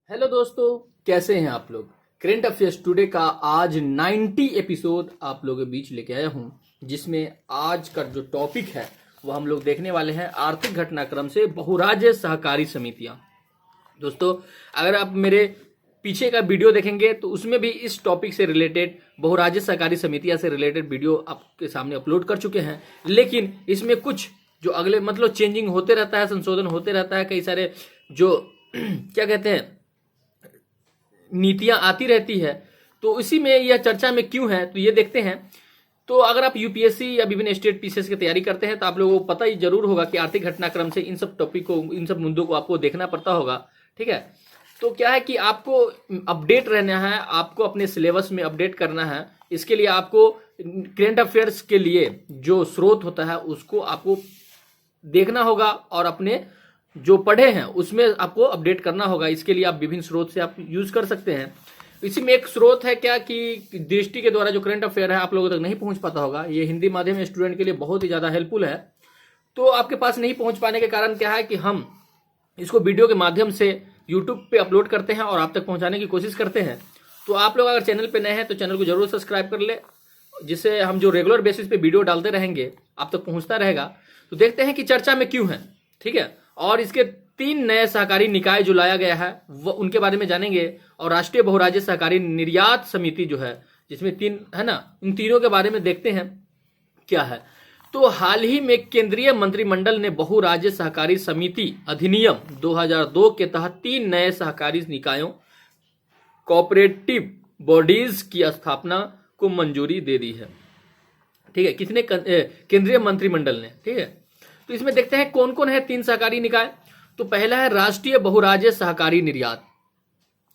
Hello दोस्तों, कैसे हैं आप लोग। करेंट अफेयर्स टुडे का आज 90 एपिसोड आप लोगों के बीच लेके आया हूं, जिसमें आज का जो टॉपिक है वो हम लोग देखने वाले हैं आर्थिक घटनाक्रम से बहुराज्य सहकारी समितियां। दोस्तों, अगर आप मेरे पीछे का वीडियो देखेंगे तो उसमें भी इस टॉपिक से रिलेटेड बहुराज्य सहकारी समितियां से रिलेटेड वीडियो आपके सामने अपलोड कर चुके हैं, लेकिन इसमें कुछ जो अगले चेंजिंग होते रहता है, संशोधन होते रहता है, कई सारे जो क्या कहते हैं नीतियां आती रहती है। तो इसी में यह चर्चा में क्यों है तो ये देखते हैं। तो अगर आप यूपीएससी या विभिन्न स्टेट पीसीएस की तैयारी करते हैं तो आप लोगों को पता ही जरूर होगा कि आर्थिक घटनाक्रम से इन सब टॉपिक को, इन सब मुद्दों को आपको देखना पड़ता होगा। ठीक है, तो क्या है कि आपको अपडेट रहना है, आपको अपने सिलेबस में अपडेट करना है। इसके लिए आपको करेंट अफेयर्स के लिए जो स्रोत होता है उसको आपको देखना होगा और अपने जो पढ़े हैं उसमें आपको अपडेट करना होगा। इसके लिए आप विभिन्न स्रोत से आप यूज कर सकते हैं। इसी में एक स्रोत है क्या कि दृष्टि के द्वारा जो करंट अफेयर है आप लोगों तक नहीं पहुंच पाता होगा। ये हिंदी माध्यम स्टूडेंट के लिए बहुत ही ज्यादा हेल्पफुल है। तो आपके पास नहीं पहुंच पाने के कारण क्या है कि हम इसको वीडियो के माध्यम से यूट्यूब पे अपलोड करते हैं और आप तक पहुंचाने की कोशिश करते हैं। तो आप लोग अगर चैनल पे नए हैं तो चैनल को जरूर सब्सक्राइब कर ले, जिससे हम जो रेगुलर बेसिस पे वीडियो डालते रहेंगे आप तक पहुंचता रहेगा। तो देखते हैं कि चर्चा में क्यों है। ठीक है, और इसके 3 नए सहकारी निकाय जो लाया गया है वो उनके बारे में जानेंगे। और राष्ट्रीय बहुराज्य सहकारी निर्यात समिति जो है, जिसमें 3 है ना, इन तीनों के बारे में देखते हैं क्या है। तो हाल ही में केंद्रीय मंत्रिमंडल ने बहुराज्य सहकारी समिति अधिनियम 2002 के तहत 3 नए सहकारी निकायों कोऑपरेटिव बॉडीज की स्थापना को मंजूरी दे दी है। ठीक है, किसने? केंद्रीय मंत्रिमंडल ने। ठीक है, तो इसमें देखते हैं कौन कौन है 3 सहकारी निकाय। तो पहला है राष्ट्रीय बहुराज्य सहकारी निर्यात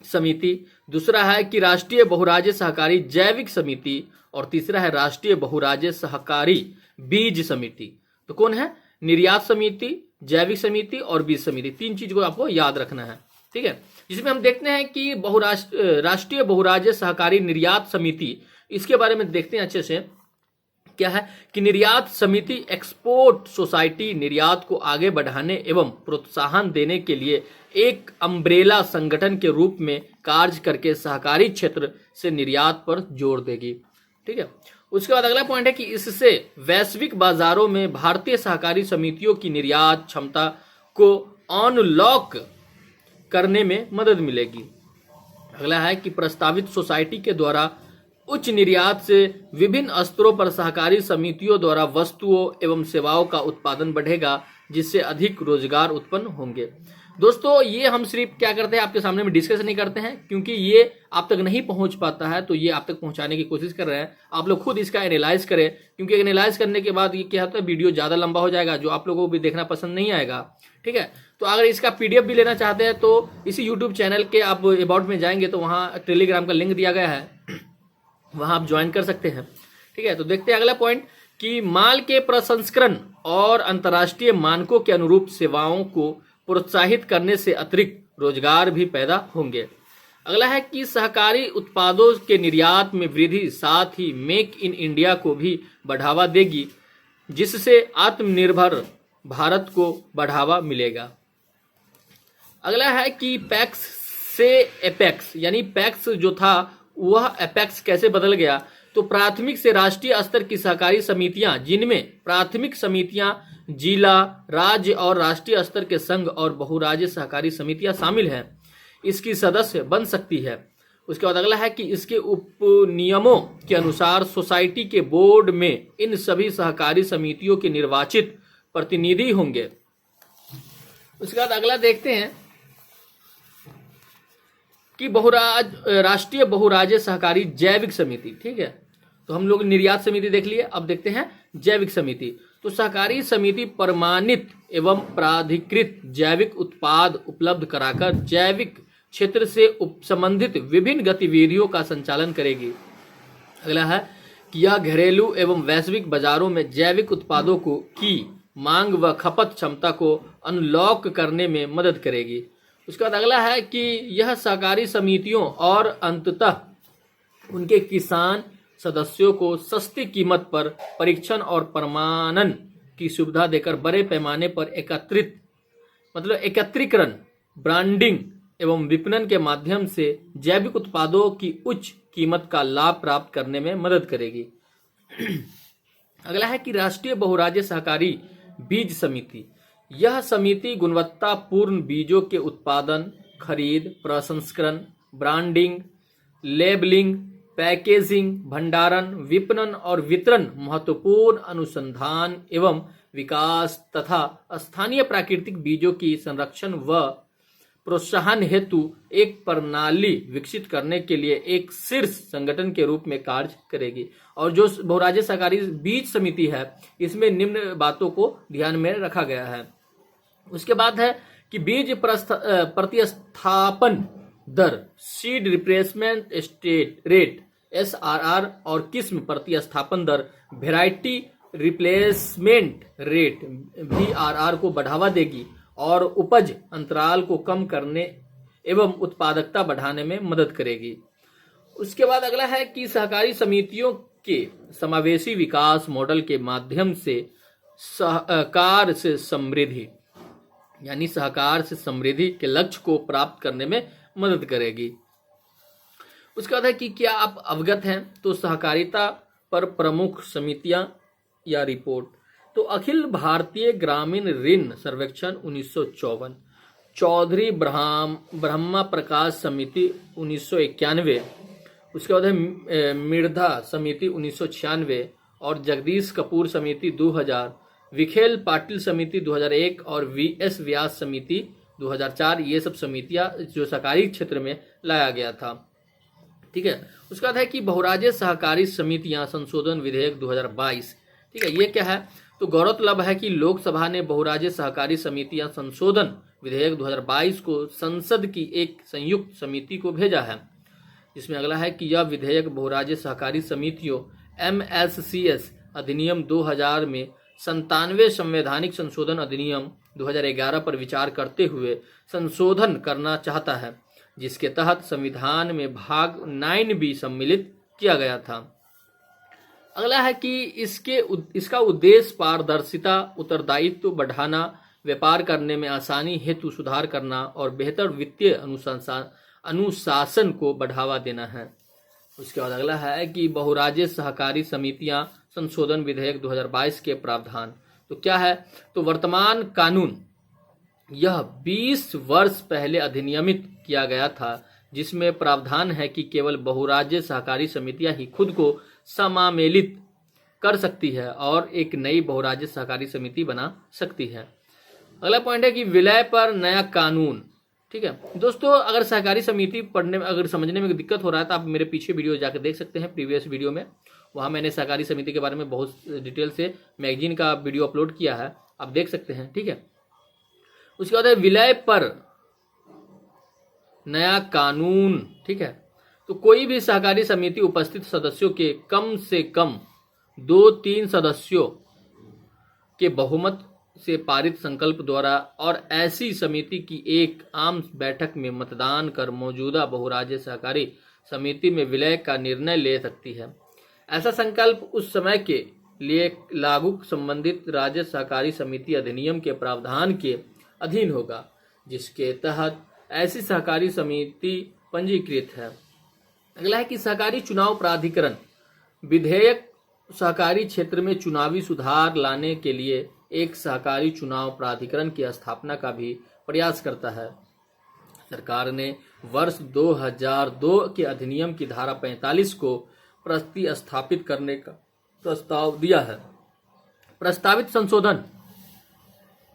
समिति, दूसरा है कि राष्ट्रीय बहुराज्य सहकारी जैविक समिति, और तीसरा है राष्ट्रीय बहुराज्य सहकारी बीज समिति। तो कौन है? निर्यात समिति, जैविक समिति और बीज समिति। 3 चीज को आपको याद रखना है। ठीक है, जिसमें हम देखते हैं कि राष्ट्रीय बहुराज्य सहकारी निर्यात समिति, इसके बारे में देखते हैं अच्छे से। क्या है कि निर्यात समिति एक्सपोर्ट सोसाइटी निर्यात को आगे बढ़ाने एवं प्रोत्साहन देने के लिए एक अम्ब्रेला संगठन के रूप में कार्य करके सहकारी क्षेत्र से निर्यात पर जोर देगी। ठीक है, उसके बाद अगला पॉइंट है कि इससे वैश्विक बाजारों में भारतीय सहकारी समितियों की निर्यात क्षमता को अनलॉक करने में मदद मिलेगी। अगला है कि प्रस्तावित सोसाइटी के द्वारा उच्च निर्यात से विभिन्न स्तरों पर सहकारी समितियों द्वारा वस्तुओं एवं सेवाओं का उत्पादन बढ़ेगा, जिससे अधिक रोजगार उत्पन्न होंगे। दोस्तों, ये हम सिर्फ क्या करते हैं, आपके सामने में डिस्कस नहीं करते हैं, क्योंकि ये आप तक नहीं पहुंच पाता है, तो ये आप तक पहुंचाने की कोशिश कर रहे हैं। आप लोग खुद इसका एनालाइज करें, क्योंकि एनालाइज करने के बाद ये क्या होता है, वीडियो ज्यादा लंबा हो जाएगा, जो आप लोगों को भी देखना पसंद नहीं आएगा। ठीक है, तो अगर इसका पीडीएफ भी लेना चाहते हैं तो इसी यूट्यूब चैनल के आप अबाउट में जाएंगे तो वहाँ टेलीग्राम का लिंक दिया गया है, वहां आप ज्वाइन कर सकते हैं। ठीक है, तो देखते हैं अगला पॉइंट कि माल के प्रसंस्करण और अंतर्राष्ट्रीय मानकों के अनुरूप सेवाओं को प्रोत्साहित करने से अतिरिक्त रोजगार भी पैदा होंगे। अगला है कि सहकारी उत्पादों के निर्यात में वृद्धि साथ ही मेक इन इंडिया को भी बढ़ावा देगी, जिससे आत्मनिर्भर भारत को बढ़ावा मिलेगा। अगला है कि पैक्स से एपेक्स, यानी पैक्स जो था वह एपेक्स कैसे बदल गया। तो प्राथमिक से राष्ट्रीय स्तर की सहकारी समितियां, जिनमें प्राथमिक समितियां जिला, राज्य और राष्ट्रीय स्तर के संघ और बहुराज्य सहकारी समितियां शामिल हैं, इसकी सदस्य बन सकती है। उसके बाद अगला है कि इसके उपनियमों के अनुसार सोसाइटी के बोर्ड में इन सभी सहकारी समितियों के निर्वाचित प्रतिनिधि होंगे। उसके बाद अगला देखते हैं कि राष्ट्रीय बहुराज्य सहकारी जैविक समिति। ठीक है, तो हम लोग निर्यात समिति देख लिए, अब देखते हैं जैविक समिति। तो सहकारी समिति प्रमाणित एवं प्राधिकृत जैविक उत्पाद उपलब्ध कराकर जैविक क्षेत्र से संबंधित विभिन्न गतिविधियों का संचालन करेगी। अगला है कि यह घरेलू एवं वैश्विक बाजारों में जैविक उत्पादों की मांग व खपत क्षमता को अनलॉक करने में मदद करेगी। उसके बाद अगला है कि यह सहकारी समितियों और अंततः उनके किसान सदस्यों को सस्ती कीमत पर परीक्षण और प्रमाणन की सुविधा देकर बड़े पैमाने पर एकत्रीकरण, ब्रांडिंग एवं विपणन के माध्यम से जैविक उत्पादों की उच्च कीमत का लाभ प्राप्त करने में मदद करेगी। अगला है कि राष्ट्रीय बहुराज्य सहकारी बीज समिति। यह समिति गुणवत्तापूर्ण बीजों के उत्पादन, खरीद, प्रसंस्करण, ब्रांडिंग, लेबलिंग, पैकेजिंग, भंडारण, विपणन और वितरण, महत्वपूर्ण अनुसंधान एवं विकास तथा स्थानीय प्राकृतिक बीजों की संरक्षण व प्रोत्साहन हेतु एक प्रणाली विकसित करने के लिए एक शीर्ष संगठन के रूप में कार्य करेगी। और जो बहुराज्य सहकारी बीज समिति है, इसमें निम्न बातों को ध्यान में रखा गया है। उसके बाद है कि बीज प्रतिस्थापन दर, सीड रिप्लेसमेंट रेट SRR और किस्म प्रतिस्थापन दर, वेराइटी रिप्लेसमेंट रेट VRR को बढ़ावा देगी और उपज अंतराल को कम करने एवं उत्पादकता बढ़ाने में मदद करेगी। उसके बाद अगला है कि सहकारी समितियों के समावेशी विकास मॉडल के माध्यम से सहकार से समृद्धि यानी सहकार से समृद्धि के लक्ष्य को प्राप्त करने में मदद करेगी। उसके बाद है कि क्या आप अवगत हैं तो सहकारिता पर प्रमुख समितियां या रिपोर्ट। तो अखिल भारतीय ग्रामीण ऋण सर्वेक्षण 1954, चौधरी ब्रह्मा प्रकाश समिति 1991, उसके बाद है मिर्धा समिति 1996 और जगदीश कपूर समिति 2000, विखेल पाटिल समिति 2001 और VS व्यास समिति 2004। ये सब समितियां जो सहकारी क्षेत्र में लाया गया था। ठीक है। उसके बाद है कि बहुराज्य सहकारी समितियां संशोधन विधेयक 2022। ठीक है, ये क्या है तो गौरतलब है कि लोकसभा ने बहुराज्य सहकारी समितियां संशोधन विधेयक 2022 को संसद की एक संयुक्त समिति को भेजा है, जिसमें अगला है कि यह विधेयक बहुराज्य सहकारी समितियों MSCS अधिनियम 2000 में 97 संवैधानिक संशोधन अधिनियम 2011 पर विचार करते हुए संशोधन करना चाहता है, जिसके तहत संविधान में भाग 9B सम्मिलित किया गया था। अगला है कि इसका उद्देश्य पारदर्शिता, उत्तरदायित्व बढ़ाना, व्यापार करने में आसानी हेतु सुधार करना और बेहतर वित्तीय अनुशासन को बढ़ावा देना है। उसके बाद अगला है कि बहुराज्य सहकारी समितियां संशोधन विधेयक 2022 के प्रावधान। तो क्या है तो वर्तमान कानून यह 20 वर्ष पहले अधिनियमित किया गया था, जिसमें प्रावधान है कि केवल बहुराज्य सहकारी समितियां ही खुद को समामेलित कर सकती है और एक नई बहुराज्य सहकारी समिति बना सकती है। अगला पॉइंट है कि विलय पर नया कानून। ठीक है दोस्तों, अगर सहकारी समिति पढ़ने में अगर समझने में दिक्कत हो रहा है तो आप मेरे पीछे वीडियो जाकर देख सकते हैं, प्रीवियस वीडियो में। वहां मैंने सहकारी समिति के बारे में बहुत डिटेल से मैगजीन का वीडियो अपलोड किया है, आप देख सकते हैं। ठीक है। उसके बाद है विलय पर नया कानून। ठीक है, तो कोई भी सहकारी समिति उपस्थित सदस्यों के कम से कम 2/3 सदस्यों के बहुमत से पारित संकल्प द्वारा और ऐसी समिति की एक आम बैठक में मतदान कर मौजूदा बहुराज्य सहकारी समिति में विलय का निर्णय ले सकती है। ऐसा संकल्प उस समय के लिए लागू संबंधित राज्य सहकारी समिति अधिनियम के प्रावधान के अधीन होगा, जिसके तहत ऐसी सहकारी समिति पंजीकृत है। अगला है कि सहकारी चुनाव प्राधिकरण विधेयक सहकारी क्षेत्र में चुनावी सुधार लाने के लिए एक सहकारी चुनाव प्राधिकरण की स्थापना का भी प्रयास करता है। सरकार ने वर्ष 2002 के अधिनियम की धारा 45 को प्रतिस्थापित करने का प्रस्ताव दिया है। प्रस्तावित संशोधन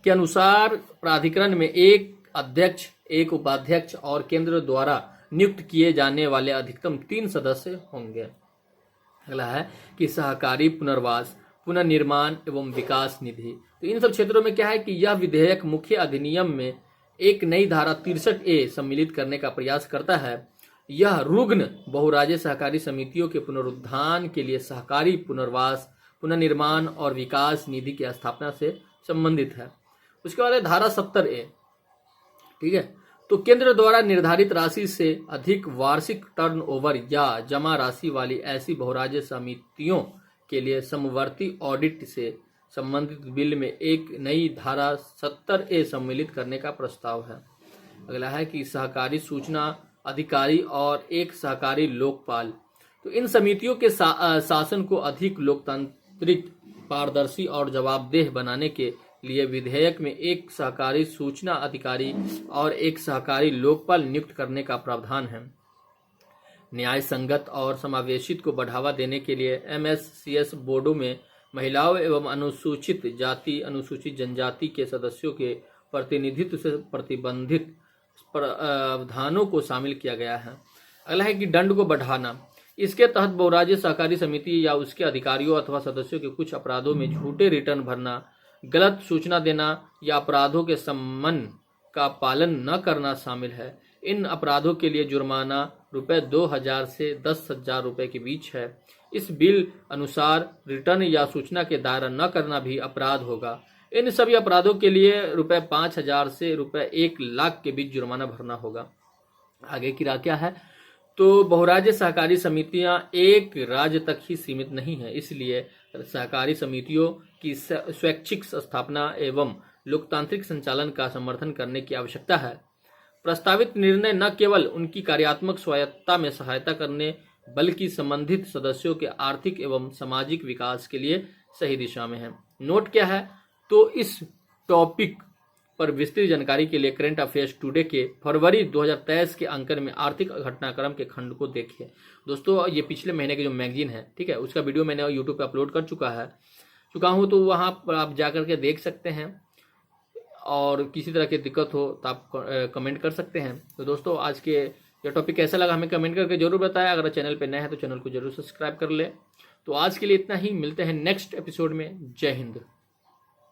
के अनुसार प्राधिकरण में एक अध्यक्ष, एक उपाध्यक्ष और केंद्र द्वारा नियुक्त किए जाने वाले अधिकतम 3 सदस्य होंगे। अगला है कि सहकारी पुनर्वास, पुनर्निर्माण एवं विकास निधि। तो इन सब क्षेत्रों में क्या है कि यह विधेयक मुख्य अधिनियम में एक नई धारा 63A सम्मिलित करने का प्रयास करता है। यह रुग्ण बहुराज्य सहकारी समितियों के पुनरुत्थान के लिए सहकारी पुनर्वास, पुनर्निर्माण और विकास निधि की स्थापना से संबंधित है। उसके बाद है धारा 70A। ठीक है, तो केंद्र द्वारा निर्धारित राशि से अधिक वार्षिक टर्नओवर या जमा राशि वाली ऐसी बहुराज्य समितियों के लिए समवर्ती ऑडिट से संबंधित बिल में एक नई धारा 70A सम्मिलित करने का प्रस्ताव है। अगला है कि सहकारी सूचना अधिकारी और एक सहकारी लोकपाल। तो इन समितियों के शासन को अधिक लोकतांत्रिक, पारदर्शी और जवाबदेह बनाने के लिए विधेयक में एक सहकारी सूचना अधिकारी और एक सहकारी लोकपाल नियुक्त करने का प्रावधान है। न्याय संगत और समावेशित को बढ़ावा देने के लिए MSCS बोर्डों में महिलाओं एवं अनुसूचित जाति, अनुसूचित जनजाति के सदस्यों के प्रतिनिधित्व से प्रतिबंधित प्रावधानों को शामिल किया गया है। अगला है कि दंड को बढ़ाना। इसके तहत बहुराज्यीय सहकारी समिति या उसके अधिकारियों अथवा सदस्यों के कुछ अपराधों में झूठे रिटर्न भरना, गलत सूचना देना या अपराधों के सम्मान का पालन न करना शामिल है। इन अपराधों के लिए जुर्माना ₹2000 से 10,000 रुपए के बीच है। इस बिल अनुसार रिटर्न या सूचना के दायरा न करना भी अपराध होगा। इन सभी अपराधों के लिए ₹5,000 से ₹1,00,000 के बीच जुर्माना भरना होगा। आगे की राय क्या है? तो बहुराज्य सहकारी समितियां एक राज्य तक ही सीमित नहीं है, इसलिए सहकारी समितियों की स्वैच्छिक स्थापना एवं लोकतांत्रिक संचालन का समर्थन करने की आवश्यकता है। प्रस्तावित निर्णय न केवल उनकी कार्यात्मक स्वायत्तता में सहायता करने बल्कि संबंधित सदस्यों के आर्थिक एवं सामाजिक विकास के लिए सही दिशा में है। नोट क्या है? तो इस टॉपिक पर विस्तृत जानकारी के लिए करंट अफेयर्स टुडे के फरवरी 2023 के अंकन में आर्थिक घटनाक्रम के खंड को देखिए। दोस्तों, ये पिछले महीने की जो मैगजीन है, ठीक है, उसका वीडियो मैंने यूट्यूब पे अपलोड कर चुका हूँ, तो वहाँ पर आप जाकर के देख सकते हैं। और किसी तरह की दिक्कत हो तो आप कमेंट कर सकते हैं। तो दोस्तों, आज के ये टॉपिक कैसा लगा हमें कमेंट करके जरूर बताएं। अगर चैनल पे नए हैं तो चैनल को जरूर सब्सक्राइब कर ले। तो आज के लिए इतना ही, मिलते हैं नेक्स्ट एपिसोड में। जय हिंद।